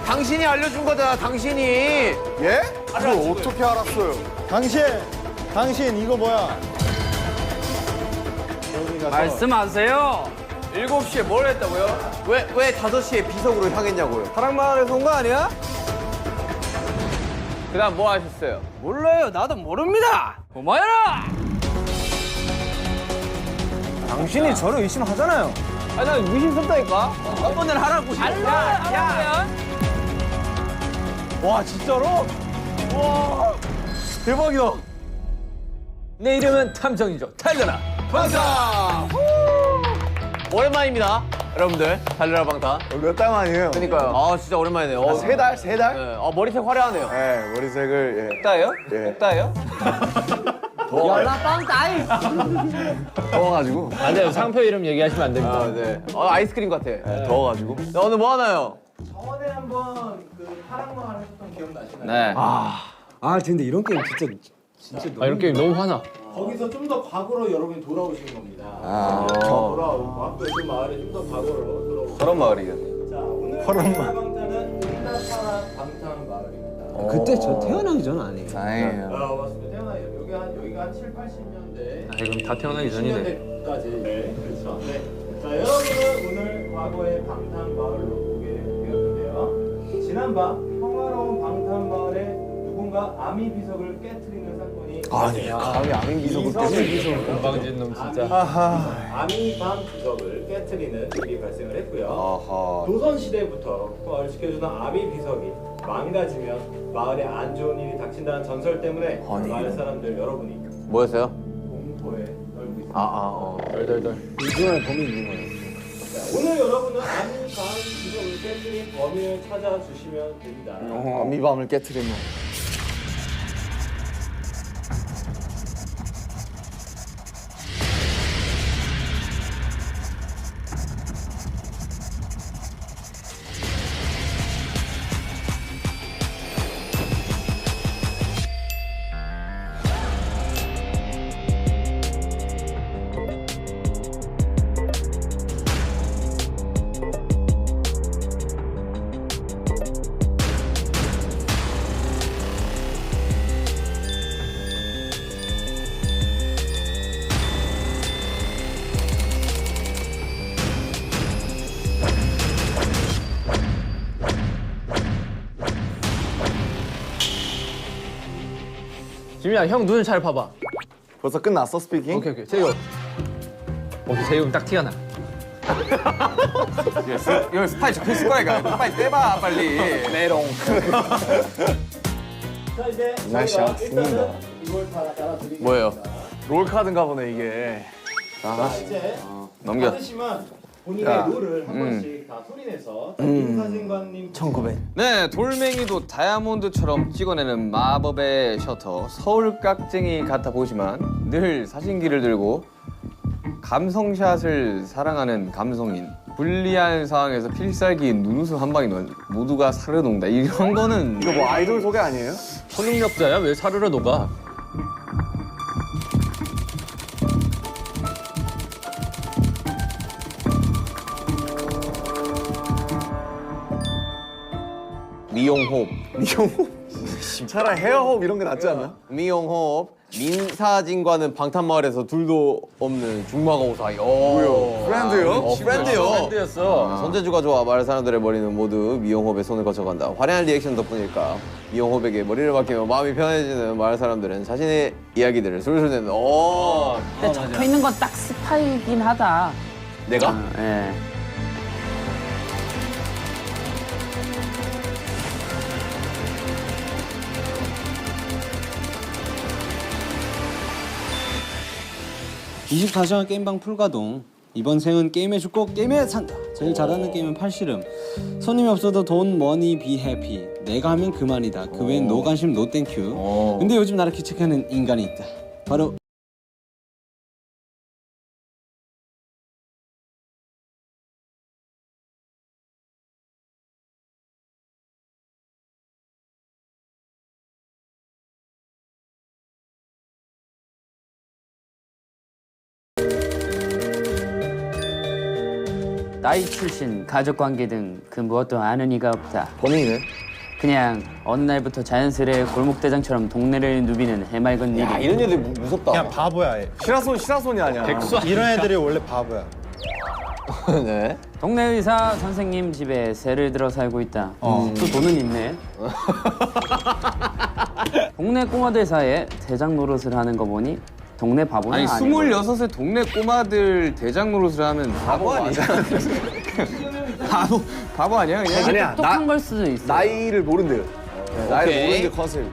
당신이 알려준 거잖아, 당신이. 예? 그걸 어떻게 알았어요? 당신 이거 뭐야? 말씀하세요. 7시에 뭘 했다고요? 왜 5시에 비석으로 향했냐고요? 사랑마을에서 온 거 아니야? 그 다음 뭐 하셨어요? 몰라요. 나도 모릅니다. 고마워라. 당신이 저를 의심하잖아요. 아니, 난 의심스럽다니까? 한 번은 하라고. 야. 와 진짜로? 와 대박이다. 내 이름은 탐정이죠. 달려라. 방탄! 오랜만입니다, 여러분들. 달려라 방탄. 몇 달 만이에요? 그러니까요. 아, 진짜 오랜만이네요. 3달? 3달? 네. 머리색 화려하네요. 네, 머리색을 따요? 예. 따요? 더워가지고. 안 돼요. 상표 이름 얘기하시면 안 됩니다. 아, 네. 아이스크림 같아. 더워가지고. 나 오늘 뭐 하나요? 저번에 한번 그 파랑마을 하셨던 기억나시나요? 네. 아 근데 이런 게임 진짜 너무 이런 게임 너무 화나. 거기서 좀 더 과거로 여러분이 돌아오신 겁니다. 아. 돌아오고 앞에 그 마을에 좀 더 과거로 돌아오고. 저런 마을이요. 자 오늘 방탄은 인다파라 방탄 마을입니다. 그때 저 태어나기 전 아니에요. 다행이에요. 맞습니다. 태어나 여기가 한 7, 80년대. 그럼 다 태어나기 전이네. 20년대까지. 네, 그렇죠. 네. 자 여러분은 오늘 과거의 방탄 마을로 오게 되었는데요. 지난밤 평화로운 방탄 마을에 누군가 아미 비석을 깨트리는 사건이 아니, 감히 아민 기석을 깨서. 건방진 놈 진짜. 아미밤 비석을 깨트리는 일이 발생을 했고요. 아하. 조선 시대부터 마을을 지켜주던 아미 비석이 망가지면 마을에 안 좋은 일이 닥친다는 전설 때문에 아니. 마을 사람들 여러분이 뭐였어요? 공포에 떨고 있습니다. 덜덜덜. 이중에 범이 있는 거예요. 자, 오늘 여러분은 아미밤 비석을 깨트린 범인을 찾아주시면 됩니다. 아미밤을 깨트리면. 지민아, 형 눈을 잘 봐봐. 벌써 끝났어, 스피킹? 오케이. 제이홉. 오케이, 제이홉 딱 티가 나. 이거 스파이 적혀있을 거니까. 스파이 떼봐, 빨리. 메롱. 자 이제 날씨 저희가 안 죽는다. 일단은 이걸 다 따라드리겠습니다. 뭐예요? 롤카드인가 보네, 이게. 자 이제 넘겨. 받으시면 본인의 야. 롤을 한 번씩 다 소리내서 김사진관님 1900. 네, 돌멩이도 다이아몬드처럼 찍어내는 마법의 셔터. 서울 깍쟁이 같아 보이지만 늘 사진기를 들고 감성샷을 사랑하는 감성인. 불리한 상황에서 필살기인 눈웃음 한 방에 넣은 모두가 사르르 녹는다. 이런 거는 이거 뭐 아이돌 소개 아니에요? 초능력자야? 왜 사르르 녹아? 미용호흡. 차라리 헤어호흡 이런 게 낫지 않나? 미용호흡. 민사진과는 방탄마을에서 둘도 없는 중마고사이. 뭐요? 프렌드요? 프렌드요. 밴드였어. 손재주가 좋아 마을 사람들의 머리는 모두 미용호흡에 손을 거쳐간다. 화려한 리액션 덕분일까 미용호흡에게 머리를 맡기며 마음이 편해지는 마을 사람들은 자신의 이야기들을 술술 내는. 근데 적혀 있는 건 딱 스파이긴 하다. 내가? 예. 이십사 시간 게임방 풀가동. 이번 생은 게임에 죽고 게임에 산다. 제일 잘하는 게임은 팔씨름. 손님이 없어도 돈, 머니, 비 해피. 내가 하면 그만이다. 그 외엔 노 관심, 노 땡큐. 근데 요즘 나를 귀찮게하는 인간이 있다. 바로 나이, 출신, 가족관계 등 그 무엇도 아는 이가 없다. 범인이네. 그냥 어느 날부터 자연스레 골목대장처럼 동네를 누비는 해맑은 야, 일이. 이런 애들 무섭다. 그냥 바보야. 얘. 시라손이 아니야. 이런 애들이 원래 바보야. 네. 동네 의사 선생님 집에 새를 들어 살고 있다. 또 돈은 있네. 동네 꼬마들 사이에 대장 노릇을 하는 거 보니 동네 바보는 아니 아니고. 26의 동네 꼬마들 대장 노릇을 하면 바보 아니야? 바보 아니야 그냥? 아니야. 똑똑한 걸 수도 있어. 나이를 모른대요. 네, 나이를 오케이. 모르는 게 컨셉.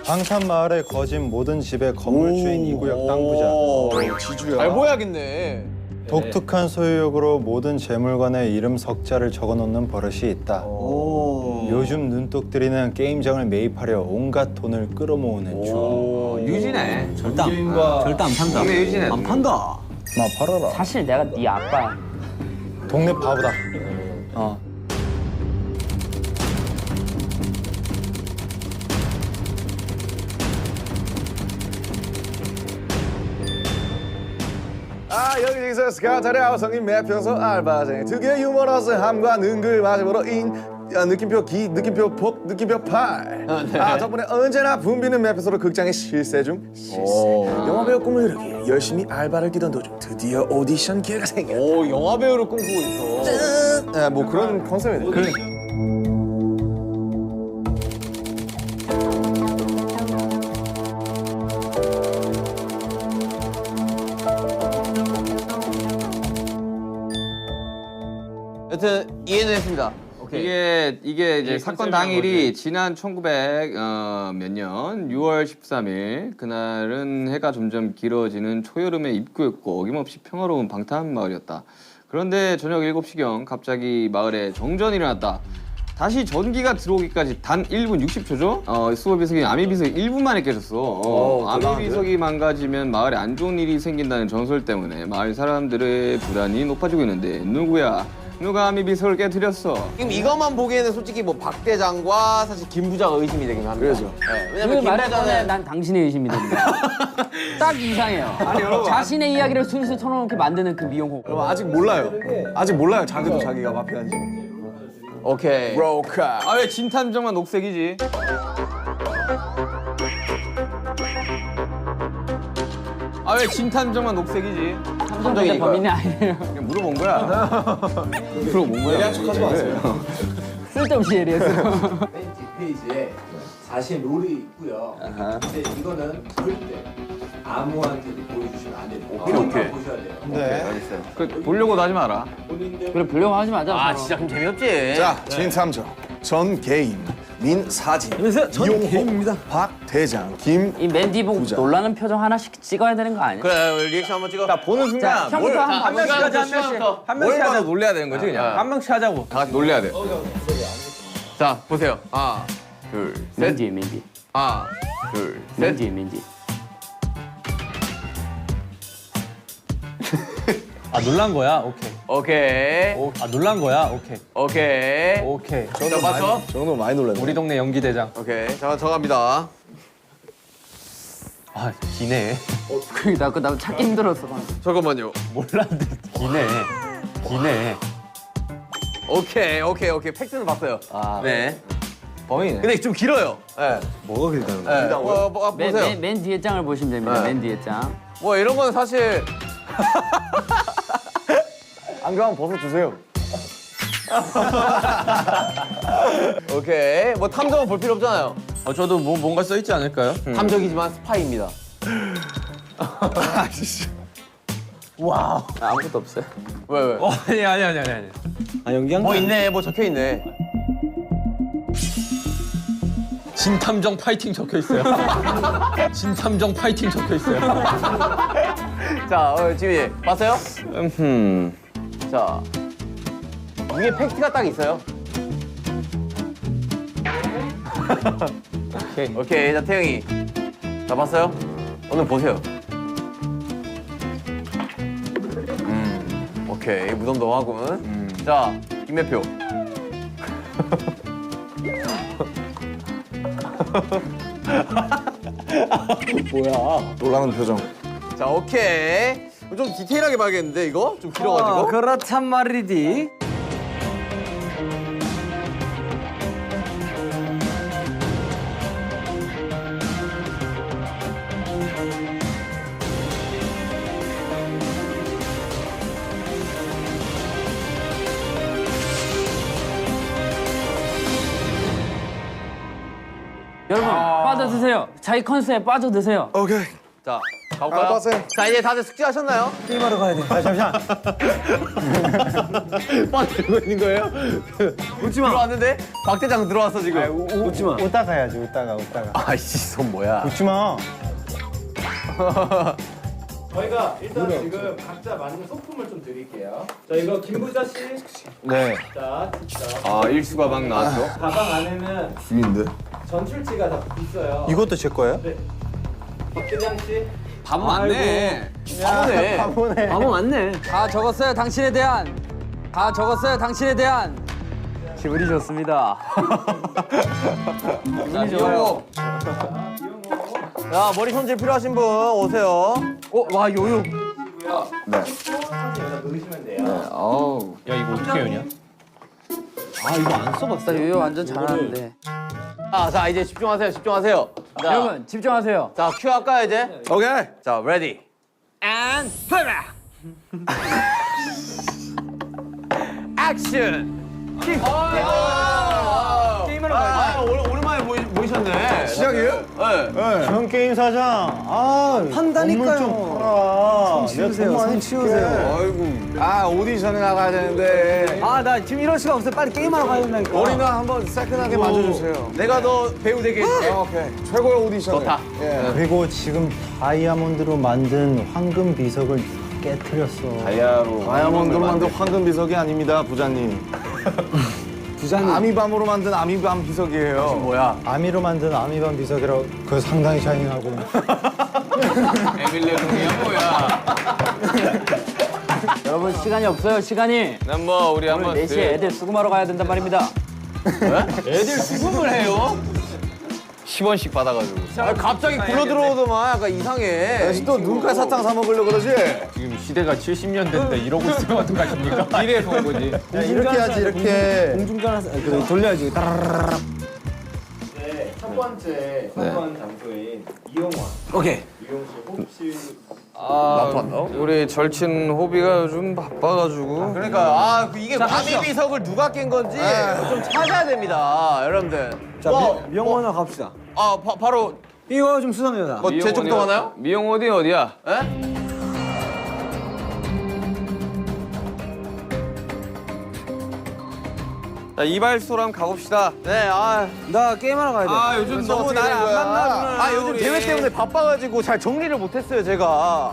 방탄마을에 거진 모든 집의 건물주인 이 구역 땅 부자. 지주야. 잘 보여야겠네. 독특한 소유욕으로 모든 재물관에 이름 석자를 적어놓는 버릇이 있다. 요즘 눈독 들이는 게임장을 매입하려 온갖 돈을 끌어모으는 중. 유진해. 절대 안 판다. 동네 유진해. 안 판다. 나 팔아라. 사실 내가 네 아빠야. 동네 바보다. 여기서 스카타리아 성인 매평소 알바생 특유의 유머러스함과 능글맞음으로 느낌표 기, 느낌표 복, 느낌표 팔. 덕분에 언제나 붐비는 매표소로 극장의 실세 중 실세. 영화배우 꿈을 이루기 위해 열심히 알바를 뛰던 도중 드디어 오디션 기회가 생겼다. 오, 영화 배우를 꿈꾸고 있어. 뭐 그런 컨셉이네. 여튼 이해는 했습니다. 오케이. 이게 이제 사건 당일이 지난 1900 몇 년 6월 13일 그날은 해가 점점 길어지는 초여름의 입구였고 어김없이 평화로운 방탄 마을이었다. 그런데 저녁 7시경 갑자기 마을에 정전이 일어났다. 다시 전기가 들어오기까지 단 1분 60초죠? 수호 비석이 아미 비석이 1분 만에 깨졌어. 아미 비석이 망가지면 마을에 안 좋은 일이 생긴다는 전설 때문에 마을 사람들의 불안이 높아지고 있는데 누구야? 누가 아미 비석을 깨뜨렸어? 지금 이것만 보기에는 솔직히 뭐 박 대장과 사실 김 부자가 의심이 되긴 합니다. 그렇죠. 네, 그 왜냐면 김 말에 꺼내 부자는 난 당신의 의심이 됩니다. 딱 이상해요. 자신의 이야기를 술술 털어놓게 만드는 그 미용호. 그럼 아직 몰라요. 아직 몰라요. 자기도 자기가 마피아인지. 오케이. 브로카. 아 왜 진탐정만 녹색이지? 아 왜 진탐정만 녹색이지? 탐정인데 범인이 아니에요. 그냥 물어본 거야. 물어본 거야. 예리한 척하지 마세요. 쓸데없이 예리해서. 맨 뒷페이지에 자신 롤이 있고요. 근데 이거는 절대 아무한테도 보여주시면 안 돼요. 본인만 보셔야 돼요. 네. 알겠어요. 그 보려고도 하지 마라. 본인들 그래 보려고 하지 마자. 아, 진짜 그럼 재미없지. 자, 진탐정 전개인 민사진 이용호 박대장 김 이 맨디 보고 부자. 놀라는 표정 하나씩 찍어야 되는 거 아니야? 그래, 리액션 한번 찍어. 나 보는 자, 형부터 한 명씩 하자. 한 명씩. 한 명씩 하자 놀래야 되는 거지 그냥. 한 명씩 하자고. 다 같이 놀래야 돼. 자, 보세요. 하나, 둘, 셋. 맨디 맨디. 하나, 둘, 셋. 맨디 맨디. 아 놀란 거야? 오케이. 오케이. 아 놀란 거야? 오케이. 오케이. 오케이. 자, 맞죠? 저 정도 많이 놀랐네. 우리 동네 연기 대장. 오케이. 자, 저 갑니다. 아 기네. 나 찾기 힘들었어. 잠깐만요. 몰랐는데 기네. 기네. 오케이. 팩트는 봤어요. 네. 범인이네. 근데 좀 길어요. 네. 뭐가 길다는 네. 보세요. 맨 뒤에 장을 보시면 됩니다. 네. 맨 뒤에 장. 뭐 이런 건 사실 안경 한번 벗어주세요. 오케이. 뭐 탐정은 볼 필요 없잖아요. 저도 뭐 뭔가 써 있지 않을까요? 탐정이지만 스파이입니다. 와우. 아무것도 없어요. 왜? 아니. 아 연기한 뭐 있네. 뭐 적혀 있네. 진탐정 파이팅 적혀 있어요. 진탐정 파이팅 적혀 있어요. 자, 지민이 봤어요? 자, 위에 팩트가 딱 있어요. 오케이. 자, 태영이. 자, 봤어요? 오늘 보세요. 오케이. 무덤덤하군. 자, 김매표. 놀라는 표정. 자, 오케이. 좀 디테일하게 봐야겠는데 이거? 좀 길어가지고. 그렇단 말이디. 여러분 빠져드세요. 자기 컨셉에 빠져드세요. 오케이. 자, 가볼까요? 알바생. 자, 이제 다들 숙제하셨나요? 게임하러 가야 돼. 아, 잠시만. 빠 들고 있는 거예요? 웃지 마. 들어왔는데 박 대장 들어왔어 지금. 웃지 마. 웃다가 해야지. 웃다가. 아이씨, 손 뭐야? 웃지 마. 저희가 일단 지금 각자 맞는 소품을 좀 드릴게요. 자, 이거 김부자 씨. 네. 자, 아, 일수가 막 나왔어. 가방 안에는 죽인데. 전출치가 다 있어요. 이것도 제 거예요? 네. 박대장 씨. 바보 맞네. 바보네. 바보네. 바보 맞네. 다 적었어요. 당신에 대한. 다 적었어요. 당신에 대한. 기분이 좋습니다. 기분이 좋아요. 야, 머리 손질 필요하신 분 오세요. 와 요요. 네. 여기다 넣으시면 돼요. 야 이거 어떻게 해요냐? 나 요요 완전 잘하는데. 자, 이제 집중하세요. 집중하세요. 자, 여러분 집중하세요. 자, 큐 할까요 이제? 오케이. 자, 레디. And 플레이. 액션. 게임으로 가야 돼. 오랜만에 모이셨네. 시작이에요? 네. 전 게임 사장. 판다니까요. 좀 팔아. 치우세요. 손 치우세요. 아이고. 오디션에 나가야 되는데. 나 지금 이럴 수가 없어요. 빨리 게임하러 가야 된다니까. 머리나 한번 새끈하게 만져주세요. 내가 너 배우 되게 해줄게. 오케이. 최고의 오디션. 좋다. 예. 그리고 지금 다이아몬드로 만든 황금 비석을 깨뜨렸어. 다이아몬드로 만든 황금 비석이 아닙니다, 부자님. 부자님. 아미밤으로 만든 아미밤 비석이에요. 뭐야? 아미로 만든 아미밤 비석이라고. 그거 상당히 샤이닝하고. 에밀레 동이야 뭐야? 여러분 시간이 없어요. 시간이. 난 뭐 우리 오늘 4시에 애들 수금하러 가야 된단 말입니다. 애들 수금을 해요? 10원씩 받아가지고. 갑자기 굴러 들어오더만 약간 이상해. 다시 또 눈깔 사탕 사 먹으려고 그러지? 지금 시대가 70년대인데 이러고 있으면 어떡하십니까? 미래에서 온 거지. 야, 이렇게 하지, 이렇게. 공중전화 그래 돌려야지. 네, 첫 번째 선거한 장소인 이용원. 오케이. 이용 씨 혹시 우리 절친 호비가 요즘 바빠가지고. 그러니까 이게 밤이 비석을 누가 깬 건지 좀 찾아야 됩니다, 여러분들. 자, 미용원으로 갑시다. 바로 이거 좀 수상해요. 뭐 제쪽도 하나요? 미용 어디 어디야? 에? 자, 이발소로 한번 가봅시다. 네, 나 게임하러 가야 돼. 요즘 너무 날 안 만나주는. 요즘 대회 때문에 바빠가지고 잘 정리를 못했어요, 제가.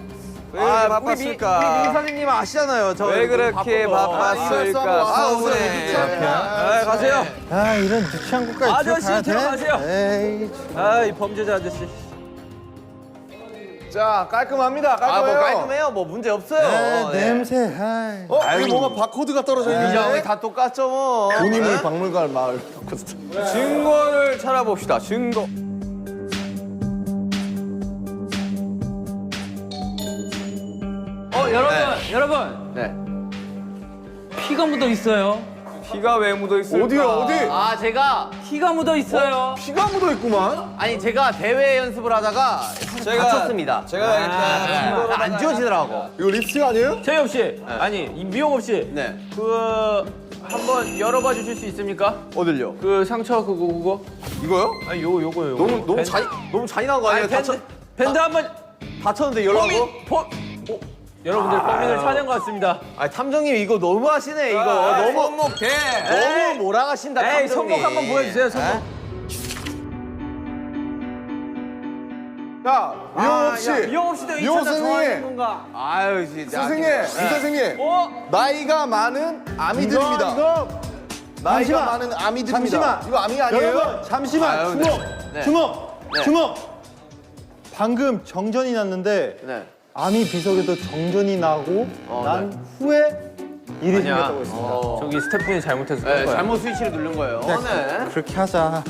왜 바빴을까? 우리 미사님 아시잖아요. 왜 그렇게 바빴을까? 서운해. 가세요. 이런 유치한 것까지 아저씨 들어가야 돼? 들어가세요. 에이, 이 범죄자 아저씨. 자, 깔끔합니다. 깔끔해요. 뭐 깔끔해요. 뭐 문제 없어요. 냄새. 여기 뭔가 바코드가 떨어져 이장이 있는데? 다 똑같죠, 뭐. 돈이물 박물관 마을. 증거를 찾아봅시다. 증거. 여러분. 네. 피가 묻어 있어요. 피가 왜 묻어 있을까? 어디요, 어디? 제가 피가 묻어 있어요. 피가 묻어 있구만. 제가 대회 연습을 하다가 다쳤습니다. 제가 일단 안 지워지더라고. 이거 립스틱 아니에요? 최엽 씨, 아니 미용업 씨, 네. 한번 열어봐 주실 수 있습니까? 어딜요? 그 상처 그거. 이거요? 아니 요거요. 너무 잔인한 거 아니에요? 밴드 한번 다쳤는데 열라고? 여러분들 범인을 찾은 것 같습니다. 탐정님 이거 너무 하시네 이거. 너무 손목대. 너무 몰아가신다. 에이 탐정님. 손목 한번 보여주세요. 손목. 야, 미용업 씨. 미용업 씨도 이 미용 차장 좋아하는 선생님. 건가? 아유 진짜. 선생님, 이 선생님. 나이가 많은 아미들입니다. 나이가 많은 아미들입니다. 잠시만. 이거 아미 아니에요? 여러분, 잠시만. 아유, 주먹. 네. 주먹. 네. 주먹. 방금 정전이 났는데 네. 아미 비석에도 정전이 나고 난 후에 일이 생겼다고 했습니다. 저기 스태프분이 잘못해서 네, 그런 거야. 잘못 스위치를 누른 거예요. 네. 그렇게 하자.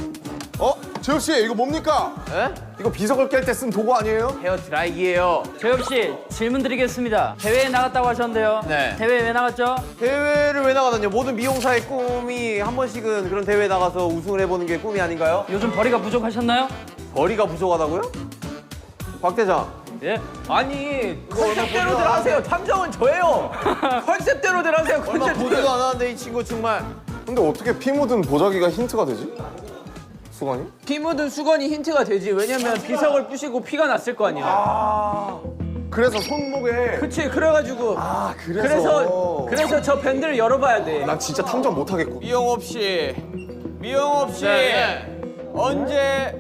재엽 씨 이거 뭡니까? 에? 이거 비석을 깰 때 쓴 도구 아니에요? 헤어 드라이기예요. 재엽 씨 질문 드리겠습니다. 대회에 나갔다고 하셨는데요. 네. 대회 왜 나갔죠? 대회를 왜 나가다뇨? 모든 미용사의 꿈이 한 번씩은 그런 대회에 나가서 우승을 해보는 게 꿈이 아닌가요? 요즘 벌이가 부족하셨나요? 거리가 부족하다고요? 박 대장. 예. 아니 컨셉대로들 하세요. 탐정은 저예요. 컨셉대로들 하세요. 얼마 보지도 않았는데 이 친구 정말. 근데 어떻게 피 묻은 보자기가 힌트가 되지? 수건이? 피 묻은 수건이 힌트가 되지. 왜냐면 비석을 부시고 피가 났을 거 아니야. 그래서 손목에 그치, 그래가지고. 그래서 저 밴드를 열어봐야 돼. 난 진짜 탐정 못하겠고. 미용업 씨, 언제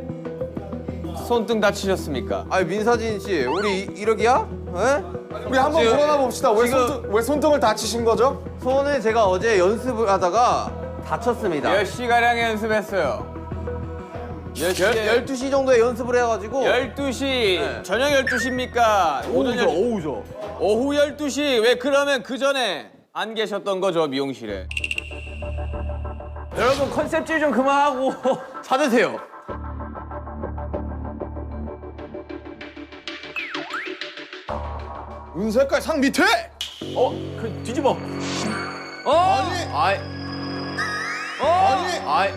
손등 다치셨습니까? 아니 민사진 씨, 우리 이러기야? 에? 우리 한번 지금- 물어나 봅시다. 지금- 왜 손등을 다치신 거죠? 손을 제가 어제 연습을 하다가 다쳤습니다. 몇 시가량 연습했어요? 12시 정도에 연습을 해가지고 12시, 저녁 12시입니까? 오후죠. 오후 12시, 왜 그러면 그 전에 안 계셨던 거죠, 미용실에? 여러분 컨셉질 좀 그만하고 찾으세요. 은색깔 상 밑에! 그 뒤집어. 아니! 아니! 아이,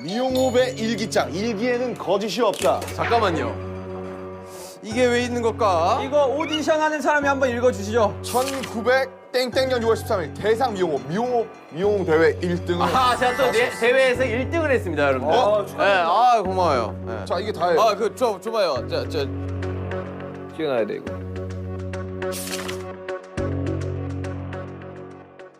미용업의 일기장. 일기에는 거짓이 없다. 잠깐만요. 이게 왜 있는 걸까? 이거 오디션 하는 사람이 한번 읽어주시죠. 1900 땡땡년 6월 13일 대상 미용업 대회 1등을. 아, 제가 또 대회에서 1등을 했습니다, 여러분들. 네, 아, 고마워요. 네. 자 이게 다예요. 아, 줘봐요. 찍어놔야 돼, 이거.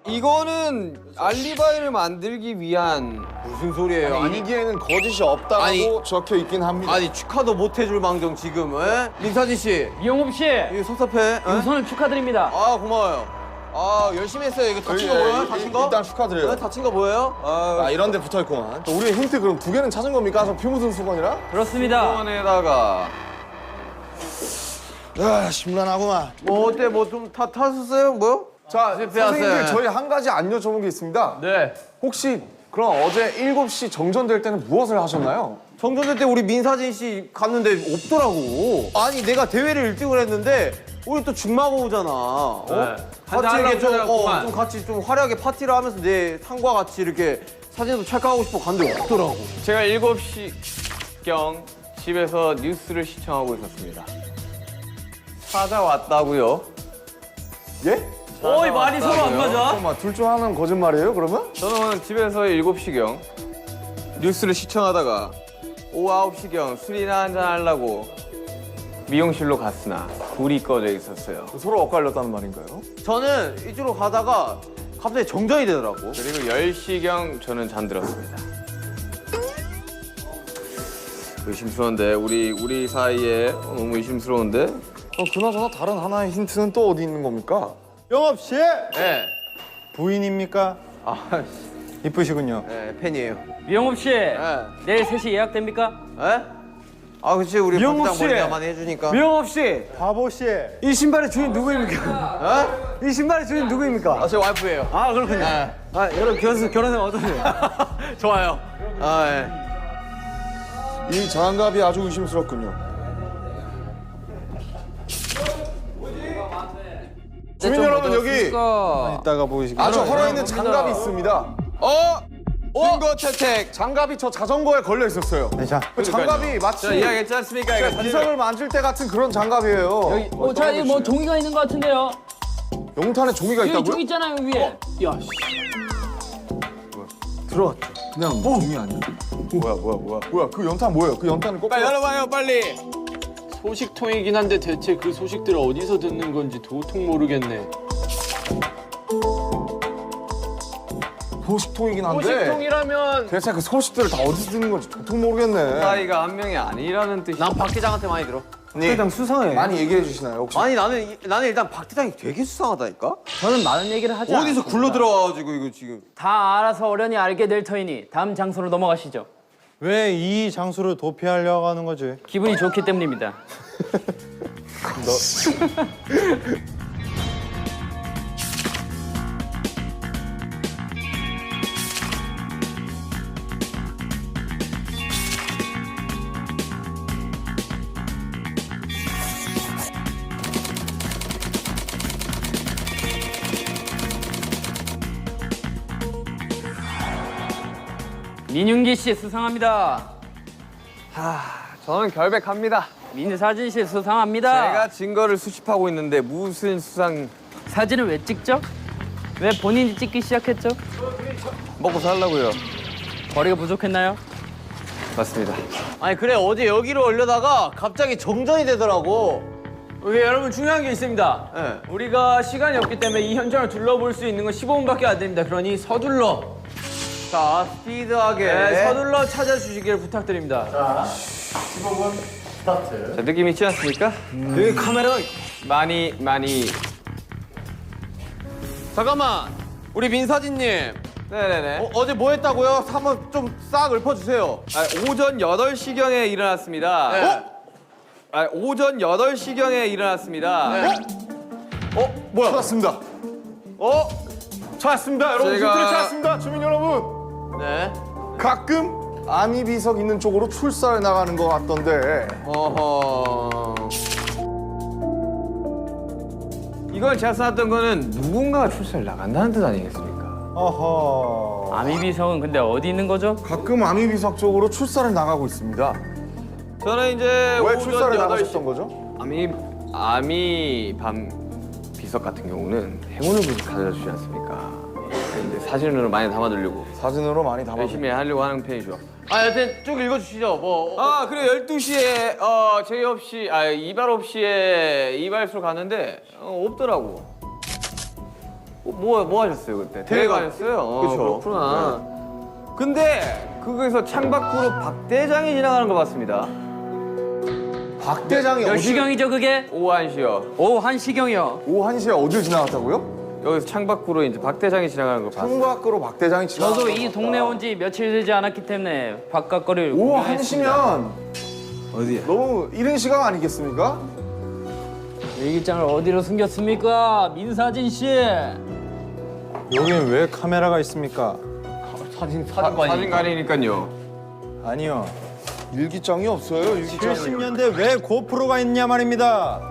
이거는 알리바이를 만들기 위한 무슨 소리예요? 아니, 일기에는 거짓이 없다고 아니, 적혀 있긴 합니다. 아니 축하도 못 해줄 망정 지금. 에? 민사진 씨, 이용업 씨 이거 섭섭해. 에? 우선은 축하드립니다. 아 고마워요. 아 열심히 했어요. 이거 다친 거 보여요? 다친 거? 일단 축하드려요. 네, 다친 거 보여요? 아 이런 데 붙어 있구만. 우리 힌트 그럼 2개는 찾은 겁니까? 저 피 묻은 수건이랑? 그렇습니다. 수건에다가 야 심란하구만. 뭐 어때? 뭐 좀 탔었어요? 뭐요? 자 실패하세요. 선생님들 저희 한 가지 안 여쭤본 게 있습니다. 네. 혹시 그럼 어제 7시 정전될 때는 무엇을 하셨나요? 정전될 때 우리 민사진 씨 갔는데 없더라고. 아니 내가 대회를 1등을 했는데 우리 또 중마고우잖아. 어? 같이 이렇게 좀 같이 좀 화려하게 파티를 하면서 내 상과 같이 이렇게 사진도 찰칵하고 싶어 갔는데 없더라고. 제가 7시경 집에서 뉴스를 시청하고 있었습니다. 찾아왔다고요? 예? 어이 말이 서로 안 맞아. 잠깐만 둘 중 하나는 거짓말이에요 그러면? 저는 집에서 7시경 뉴스를 시청하다가 오후 9시경 술이나 한잔 하려고 미용실로 갔으나 불이 꺼져 있었어요. 서로 엇갈렸다는 말인가요? 저는 이쪽으로 가다가 갑자기 정전이 되더라고. 그리고 10시경 저는 잠들었습니다. 의심스러운데 우리 사이에 너무 의심스러운데? 그나저나 다른 하나의 힌트는 또 어디 있는 겁니까? 영업 씨 네. 부인입니까? 아, 이쁘시군요. 네, 팬이에요. 이용업 씨 네. 내일 3시 예약됩니까? 에? 아, 그치 우리 미용업 박장 씨. 머리가 많이 해주니까. 미영업 씨 바보 씨. 이 신발의 주인 누구입니까? 어? 이 신발의 주인 누구입니까? 아, 제 와이프예요. 아 그렇군요. 네. 아 여러분 결혼은 어떠세요? 좋아요. 아, 예. 이 장갑이 아주 의심스럽군요. 주민 여러분 여기 이따가 보시겠습니다. 아주 헐어있는 장갑이 있습니다. 증거 채택. 장갑이 저 자전거에 걸려 있었어요. 네, 자 그 장갑이 마치 저 이야기했지 않습니까? 이거 사진을. 비석을 만질 때 같은 그런 장갑이에요. 자, 이거 뭐 종이가 있는 것 같은데요. 용탄에 종이가 여기 있다고요? 종이 있잖아요, 위에. 야, 씨. 들어갔죠. 그냥 종이 아니야? 뭐야? 그 연탄 뭐예요? 그 연탄을 꼭 빨리 열어봐요, 빨리. 소식통이긴 한데 대체 그 소식들을 어디서 듣는 건지 도통 모르겠네. 소식통이긴 한데 소식통이라면 대체 그 소식들을 다 어디서 듣는 건지 도통 모르겠네. 사이가 한 명이 아니라는 뜻이. 난 박 대장한테 많이 들어. 회장 수상해. 많이 얘기해 주시나요 혹시? 아니 나는 일단 박 대장이 되게 수상하다니까. 저는 많은 얘기를 하지 어디서 굴러 들어와가지고 이거 지금. 다 알아서 어련히 알게 될 터이니 다음 장소로 넘어가시죠. 왜 이 장소를 도피하려고 하는 거지? 기분이 좋기 때문입니다. 민윤기 씨 수상합니다. 저는 결백합니다. 민사진 씨 수상합니다. 제가 증거를 수집하고 있는데 무슨 수상 사진을 왜 찍죠? 왜 본인이 찍기 시작했죠? 먹고 살라고요. 거리가 부족했나요? 맞습니다. 아니 그래 어제 여기로 올려다가 갑자기 정전이 되더라고. 오케이, 여러분 중요한 게 있습니다. 네. 우리가 시간이 없기 때문에 이 현장을 둘러볼 수 있는 건 15분밖에 안 됩니다. 그러니 서둘러, 자 스피드하게. 네, 서둘러 찾아주시길 부탁드립니다. 15분 스타트. 자, 느낌 있지 않습니까? 여기 카메라가 많이 잠깐만 우리 민사진님 네네네. 어제 뭐 했다고요? 한번 좀 싹 읊어주세요. 오전 8시경에 일어났습니다. 네. 오전 8시경에 일어났습니다. 뭐야? 찾았습니다. 찾았습니다. 여러분 제가- 힌트를 찾았습니다. 주민 여러분. 네. 가끔 아미 비석 있는 쪽으로 출사를 나가는 것 같던데. 어허. 이걸 제가 써놨던 거는 누군가가 출사를 나간다는 뜻 아니겠습니까? 어허. 아미비성은 근데 어디 있는 거죠? 가끔 아미 비석 쪽으로 출사를 나가고 있습니다. 저는 이제 왜 오전 출사를 8시 나가셨던 거죠? 아미 밤 비석 같은 경우는 행운을 가져다 주지 않습니까? 이제 사진으로 많이 담아두려고 사진으로 많이 담아. 열심히 하려고 하는 편이죠. 여튼 쭉 읽어주시죠. 뭐 그리고 12시에 제이 없이 이발 없이에 이발소 갔는데 없더라고. 뭐 하셨어요 그때? 대회 가셨어요? 그쵸. 그렇구나. 근데 거기서 창밖으로 박 대장이 지나가는 거 봤습니다. 박 대장이 몇 어디? 시경이죠 그게? 오후 1시요. 오후 1시경이요. 오후 1시에 어딜 지나갔다고요? 여기서 창밖으로 이제 박 대장이 지나가는 걸 봤어요. 창밖으로 박 대장이 지나갔다. 저도 이 동네 온 지 며칠 되지 않았기 때문에 바깥 거리를 오후 구경했습니다. 1시면 어디야? 너무 이른 시간 아니겠습니까? 일기장을 어디로 숨겼습니까? 민사진 씨. 여긴 왜 카메라가 있습니까? 사진관이니까요. 아니요. 일기장이 없어요. 일기장이. 70년대 왜 고프로가 있냐 말입니다.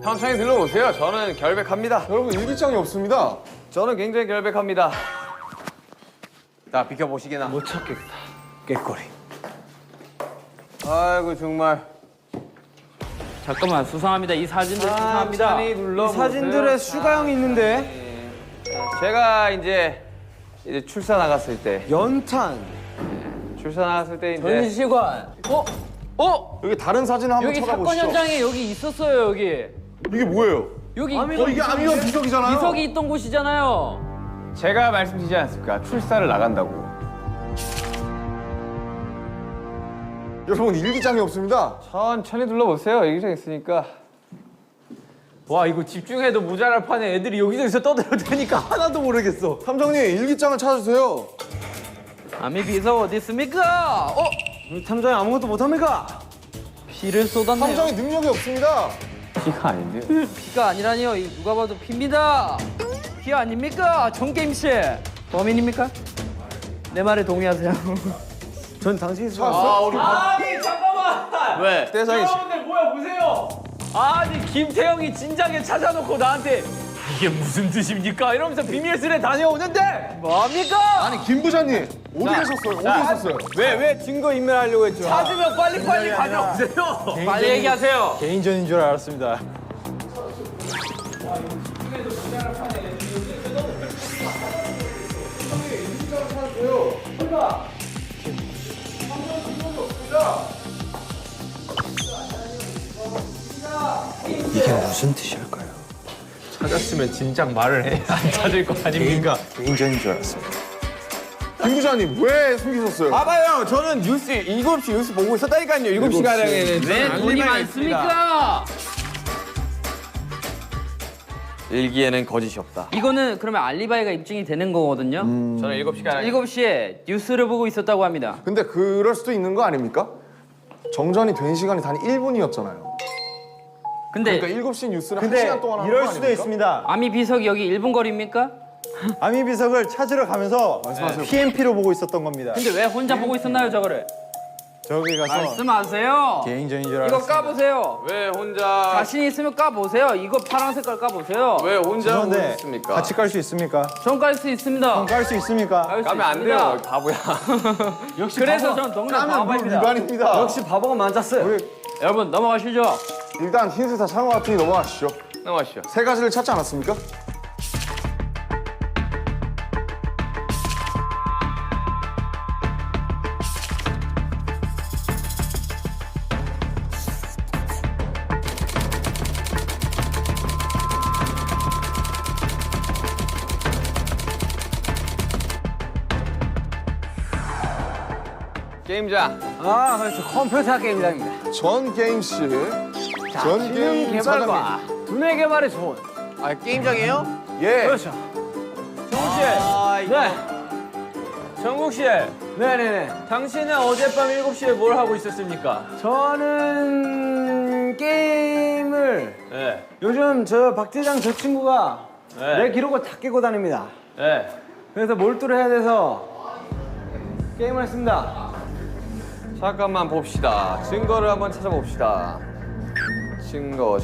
천천히 들러보세요. 저는 결백합니다. 여러분 일기장이 없습니다. 저는 굉장히 결백합니다. 자 비켜보시게나. 못 찾겠다. 꾀꼬리. 아이고 정말. 잠깐만 수상합니다. 이 사진들 수상합니다. 천천히 눌러보세요. 사진들에 수가형이 있는데. 제가 이제 출사 나갔을 때 연탄. 출사 나갔을 때 이제 전시관. 여기 다른 사진을 한번 여기 사건 찾아보시죠. 현장에 여기 있었어요 여기. 이게 뭐예요? 여기 이게 아미원 비석이잖아요. 비석이 있던 곳이잖아요. 제가 말씀드리지 않았습니까? 출사를 나간다고. 여러분 일기장이 없습니다. 천천히 둘러보세요. 여기저기 있으니까. 와, 이거 집중해도 모자랄 판에 애들이 여기저기서 떠들어대니까 하나도 모르겠어. 탐정님 일기장을 찾아주세요. 아미 비석 어디 있습니까? 우리 탐정이 아무것도 못합니까? 피를 쏟았네요. 탐정이 능력이 없습니다. 피가 아닌데요. 피가 아니라니요. 이 누가 봐도 피입니다. 피 아닙니까? 정게임 씨. 범인입니까? 내 말에 동의하세요. 전 당신이 아니, 잠깐만! 왜? 대장이 여러분들 뭐야 보세요. 아니 김태형이 진작에 찾아놓고 나한테 이게 무슨 뜻입니까? 이러면서 비밀스레 다녀오는데 뭡니까? 아니 김 부장님 어디 계셨어요? 어디 있었어요? 왜 증거 인멸하려고 했죠? 찾으면 빨리빨리 가져오세요. 빨리 얘기하세요. 개인전인 줄 알았습니다. 이게 무슨 뜻일까요? 찾았으면 진작 말을 해. 안 찾을 거 아닙니까? 개인전인 줄 알았습니다. 김 부장님 왜 숨기셨어요? 봐봐요. 저는 뉴스 7시 뉴스 보고 있었다니까요. 7시간에는 왜 돈이 많습니까? 일기에는 거짓이 없다. 이거는 그러면 알리바이가 입증이 되는 거거든요. 저는 7시간 7시에 뉴스를 보고 있었다고 합니다. 근데 그럴 수도 있는 거 아닙니까? 정전이 된 시간이 단 1분이었잖아요. 근데 그러니까 7시 뉴스를 근데 1시간 동안 하는 이럴 거 수도 아닙니까? 있습니다. 아미 비석이 여기 1분 거리입니까? 아미 비석을 찾으러 가면서 PMP로 보고 있었던 겁니다. 근데 왜 혼자 보고 있었나요, 저거를? 저기 가서 말씀하세요. 개인전인 줄 이거 알았습니다. 까보세요. 왜 혼자 자신 있으면 까보세요. 이거 파란 색깔 까보세요. 왜 혼자 죄송한데 오셨습니까? 같이 깔 수 있습니까? 전 깔 수 있습니다. 깔 수 있습니까? 깔수 까면 안 있습니다. 돼요, 바보야. 그래서 전 동네 바보입니다. 위반입니다. 역시 바보가 맞았어요. 여러분 넘어가시죠. 일단 힌트 다 찬 것 같으니 넘어가시죠. 넘어가시죠. 세 가지를 찾지 않았습니까? 게임장. 아, 그렇죠. 컴퓨터 게임장입니다. 전 게임씨, 전 게임 개발과 두뇌 개발에 좋은. 아 게임장이에요? 예. 그렇죠. 정국 씨. 네. 정국 씨. 네네네. 당신은 어젯밤 7시에 뭘 하고 있었습니까? 저는 게임을 네. 요즘 저 박대장 저 친구가 네. 내 기록을 다 깨고 다닙니다. 네. 그래서 몰두를 해야 돼서 게임을 했습니다. 잠깐만 봅시다. 증거를 한번 찾아봅시다. 증거.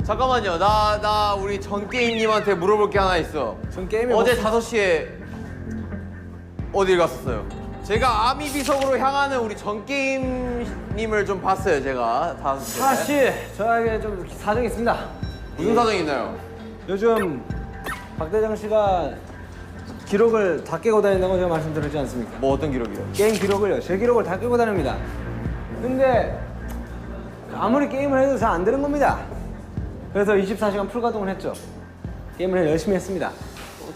잠깐만요. 나 우리 전 게임님한테 물어볼 게 하나 있어. 전 게임에 어제 5시에 어딜 갔었어요? 제가 아미 비석으로 향하는 우리 전 게임님을 좀 봤어요. 제가 5시에. 사실 저에게 좀 사정이 있습니다. 무슨 사정이 있나요? 요즘 박대장 씨가 기록을 다 깨고 다닌다고 제가 말씀드렸지 않습니까? 뭐 어떤 기록이요? 게임 기록을요. 제 기록을 다 깨고 다닙니다. 근데 아무리 게임을 해도 잘 안 되는 겁니다. 그래서 24시간 풀가동을 했죠. 게임을 열심히 했습니다.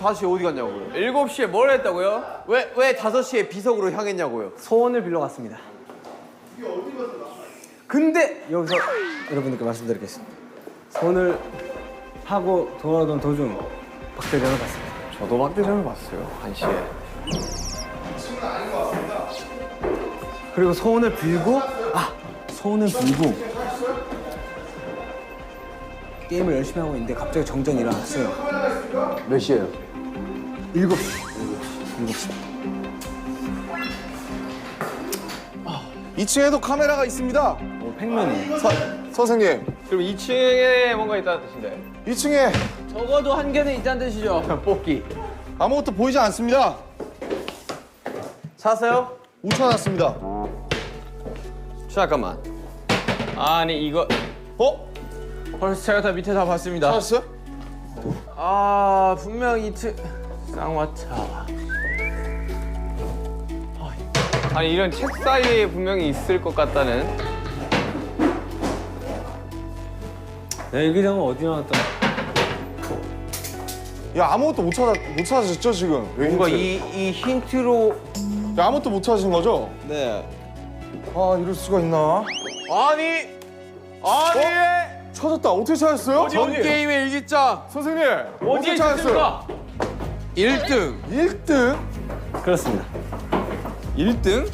5시에 어디 갔냐고요? 7시에 뭘 했다고요? 왜 5시에 비석으로 향했냐고요? 소원을 빌러 갔습니다. 근데 여기서 여러분들께 말씀드리겠습니다. 소원을 하고 돌아오던 도중 박대장을 봤습니다. 저도 박대장을 봤어요. 1시에. 그리고 소원을 빌고 소원을 빌고 게임을 열심히 하고 있는데 갑자기 정전이 일어났어요. 몇 시에요? 7시. 2층에도 카메라가 있습니다. 팽면이. 선생님, 그럼 2층에 뭔가 있다는 뜻인데. 2층에 적어도 한 개는 있다는 뜻이죠. 뽑기. 아무것도 보이지 않습니다. 찾았어요? 우쳐놨습니다. 잠깐만. 아니 이거 벌써 제가 다 밑에 다 봤습니다. 찾았어요? 아 분명 이트 쌍화차. 아니 이런 책 사이에 분명히 있을 것 같다는. 내 일기장은 어디 나왔다? 야, 아무것도 못 찾으셨죠, 지금? 뭔가 힌트. 이 힌트로 야, 아무것도 못 찾으신 거죠? 네. 아, 이럴 수가 있나? 아니 찾았다. 어떻게 찾았어요? 전 게임의 일기장 선생님, 어디에 어떻게 찾았어요? 있습니까? 1등 1등? 그렇습니다. 1등?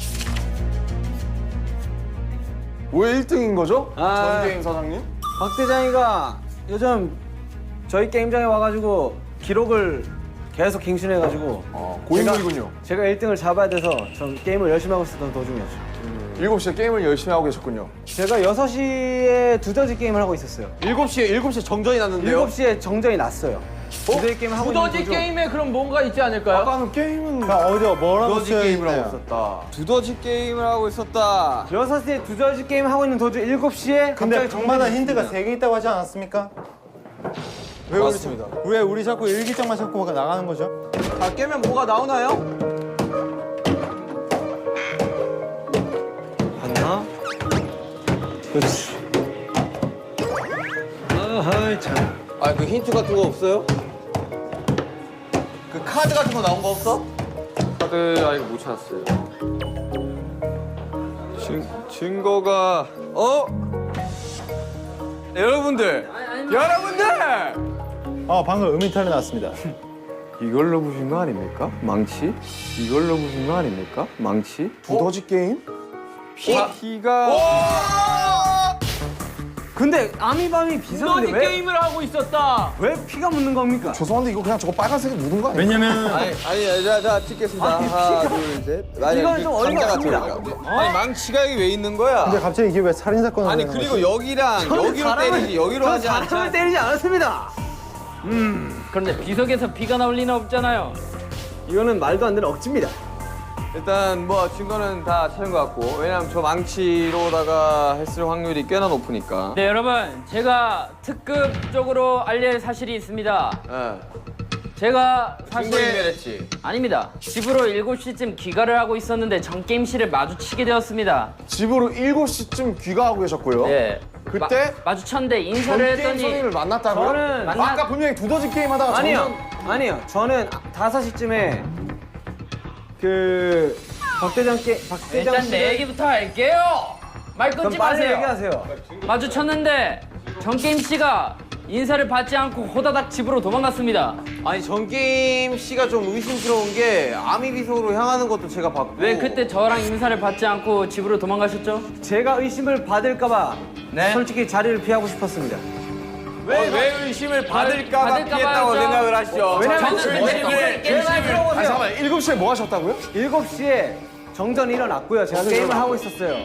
왜 1등인 거죠? 아. 전 게임 사장님? 박대장이가 요즘 저희 게임장에 와가지고 기록을 계속 갱신해가지고 고인물이군요. 제가 1등을 잡아야 돼서 저 게임을 열심히 하고 있었던 도중이었죠. 7시에 게임을 열심히 하고 계셨군요. 제가 6시에 두더지 게임을 하고 있었어요. 7시에 정전이 났는데요. 7시에 정전이 났어요. 두더지 게임을 하고 있는 두더지 도중 게임에 그럼 뭔가 있지 않을까요? 아까는 게임은 어디요? 뭐라고 두더지 쓰여 게임을 하고 있나요? 있었다. 두더지 게임을 하고 있었다. 6시에 두더지 게임 하고 있는 도중 7시에 근데 갑자기 방마다 정전이 힌트가 있습니다. 3개 있다고 하지 않았습니까? 왜 맞습니다. 왜 우리 자꾸 일기장만 자꾸 나가는 거죠? 다 깨면 뭐가 나오나요? 봤나? 그렇지. 아하이 참. 아 그 힌트 같은 거 없어요? 그 카드 같은 거 나온 거 없어? 카드 아직 못 찾았어요. 증거가 여러분들 방금 음이탈이 났습니다. 이걸로 부신 거 아닙니까? 망치? 이걸로 부신 거 아닙니까? 망치? 두더지 게임? 피가 근데 아미밤이 비서인데 너니 왜, 게임을 하고 있었다. 왜 피가 묻는 겁니까? 죄송한데 이거 그냥 저거 빨간색에 묻은 거 아니에요? 왜냐면 아니, 자, 찍겠습니다. 하나, 둘, 셋. 아니, 이건 좀 어이가 감자가 없습니다. 들어가요. 아니, 망치가 여기 왜 있는 거야? 근데 갑자기 이게 왜 살인 사건을 아니, 하는 그리고 거지? 여기랑 여기로 때리지, 여기로 하지 사람을 않잖아. 때리지 않았습니다. 그런데 비석에서 피가 나올 리는 없잖아요. 이거는 말도 안 되는 억지입니다. 일단 뭐 증거는 다 찾은 것 같고, 왜냐면 저 망치로다가 했을 확률이 꽤나 높으니까. 네, 여러분. 제가 특급 쪽으로 알릴 사실이 있습니다. 제가 증거 사실 인멸했지. 아닙니다. 집으로 7시쯤 귀가를 하고 있었는데 전 게임실을 마주치게 되었습니다. 집으로 7시쯤 귀가하고 계셨고요. 네. 그때 마주쳤는데 전 인사를 게임 했더니 선생님을 만났다고요? 저는 아까 분명히 두더지 게임 하다가 아니요. 저는 5시쯤에 그 박대장 일단 내 얘기부터 할게요. 말 끊지 빨리 마세요. 얘기하세요. 마주쳤는데 전게임 씨가 인사를 받지 않고 호다닥 집으로 도망갔습니다. 아니 전게임 씨가 좀 의심스러운 게 아미 비석으로 향하는 것도 제가 봤고 왜 그때 저랑 인사를 받지 않고 집으로 도망가셨죠? 제가 의심을 받을까봐 솔직히 자리를 피하고 싶었습니다. 왜 의심을 받을까봐 받을까 피했다고 봐야죠. 생각을 하시죠? 왜냐면 저는 잠깐만 7시에 뭐 하셨다고요? 7시에 정전이 일어났고요. 제가 게임을 하고 있었어요.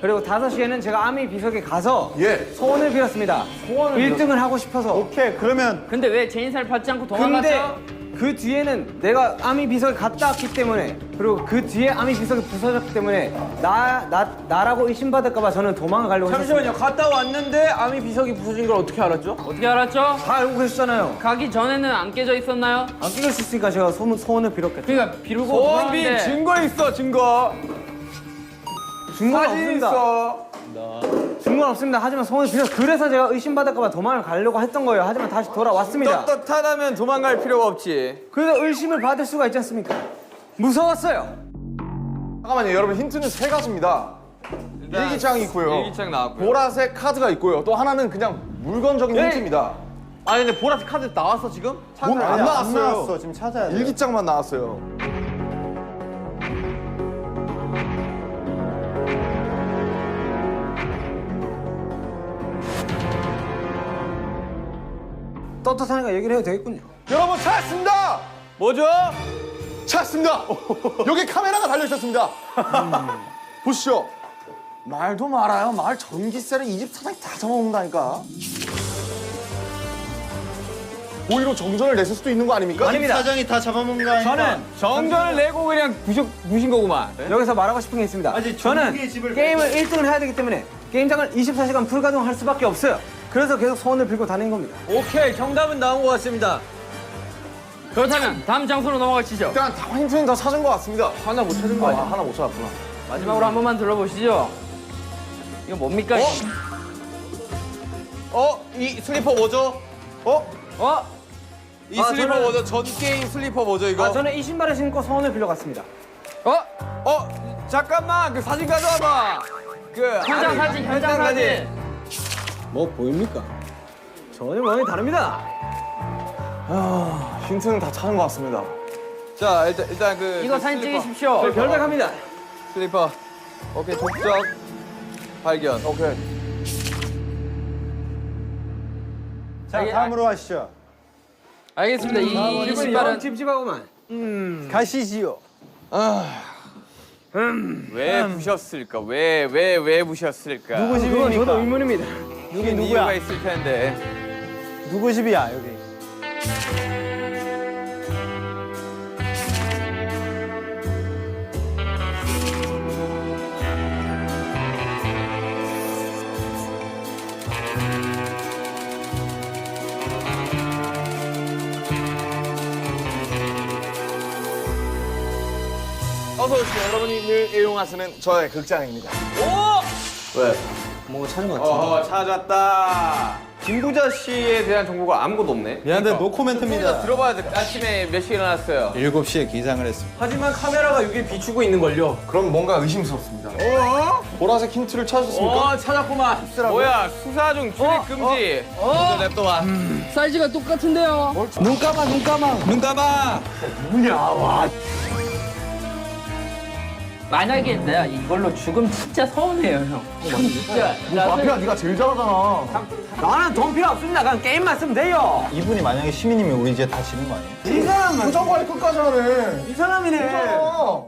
그리고 5시에는 제가 아미 비석에 가서 소원을 빌었습니다. 1등을 하고 싶어서. 오케이 그러면 근데 왜 제 인사를 받지 않고 근데 도망갔죠? 그 뒤에는 내가 아미 비석에 갔다 왔기 때문에 그리고 그 뒤에 아미 비석이 부서졌기 때문에 나라고 의심받을까봐 저는 도망을 가려고 했었습니다. 갔다 왔는데 아미 비석이 부서진 걸 어떻게 알았죠? 어떻게 알았죠? 다 알고 계셨잖아요. 가기 전에는 안 깨져 있었나요? 안 끼고 있으니까 제가 소원을 빌었겠죠. 그러니까 비르고 소원빈 도망갔는데 증거 있어, 증거. 증거는 사진 없습니다. 있어. 증거는 없습니다. 하지만 소원을 빌었 그래서 제가 의심받을까봐 도망을 가려고 했던 거예요. 하지만 다시 돌아왔습니다. 떳떳하다면 도망갈 필요가 없지. 그래서 의심을 받을 수가 있지 않습니까? 무서웠어요. 잠깐만요 여러분 힌트는 3가지입니다. 일기장이 있고요. 일기장 나왔고요. 보라색 카드가 있고요. 또 하나는 그냥 물건적인 힌트입니다. 아니 근데 보라색 카드 나왔어 지금? 안 아니야, 안 나왔어요. 나왔어. 지금 찾아야 돼. 일기장만 나왔어요. 떳떳하니까 얘기를 해도 되겠군요. 여러분 찾았습니다. 뭐죠? 찾았습니다. 여기 카메라가 달려 있었습니다. 보시죠. 말도 말아요. 말 전기세를 이 집 사장이 다 잡아먹는다니까. 오히려 정전을 냈을 수도 있는 거 아닙니까? 사장이 다 잡아먹은 거 아니까? 저는 정전을 내고 그냥 부신 거구만. 여기서 말하고 싶은 게 있습니다. 저는 전기의 집을 게임을 1등을 해야 되기 때문에 게임장을 24시간 불가동할 수밖에 없어요. 그래서 계속 소원을 빌고 다니는 겁니다. 오케이 정답은 나온 것 같습니다. 그렇다면 다음 장소로 넘어가시죠. 일단 다 힌트는 다 찾은 것 같습니다. 하나 못 찾은 거 아니야? 하나 못 찾았구나. 마지막으로 한 번만 둘러보시죠. 이거 뭡니까? 이 슬리퍼 뭐죠? 이 슬리퍼 저는- 뭐죠? 전 게임 슬리퍼 뭐죠 이거? 저는 이 신발을 신고 소원을 빌려갔습니다. 잠깐만, 그 사진 가져와봐. 현장 사진. 뭐 보입니까? 전혀 마음이 다릅니다. 힌트는 다 찾은 것 같습니다. 자, 일단 그 이거 사진 찍으십시오. 저 결백합니다. 슬리퍼. 오케이, 족적 발견. 오케이. 자 다음으로 가시죠. 알겠습니다. 이 기분이 신발은 영 찝찝하구만. 가시지요. 왜 부셨을까? 왜 부셨을까? 누구 그건 집입니까? 저도 의문입니다. 여기 이유가 누구야? 있을 텐데. 누구 집이야 여기? 어서 오십시오. 여러분이 늘 이용하시는 저의 극장입니다. 뭔가 찾은 것 같아. 찾았다. 김부자 씨에 대한 정보가 아무것도 없네. 미안한데 노코멘트입니다. 들어봐야 돼. 아침에 몇 시에 일어났어요? 7시에 기상을 했습니다. 하지만 카메라가 여기 비추고 있는 걸요. 그럼 뭔가 의심스럽습니다. 보라색 힌트를 찾으셨습니까? 찾았구만. 뭐야, 수사 중 출입 금지. 냅둬봐. 사이즈가 똑같은데요. 눈 감아. 만약에 내가 이걸로 죽으면 진짜 서운해요, 형. 진짜. 마피아 네가 제일 잘하잖아. 나는 돈 필요 없습니다. 그냥 게임만 쓰면 돼요. 이분이 만약에 시민이면 우리 이제 다 지는 거 아니에요? 이 사람은 정말 끝까지 하네. 이 사람이네. 괜찮아.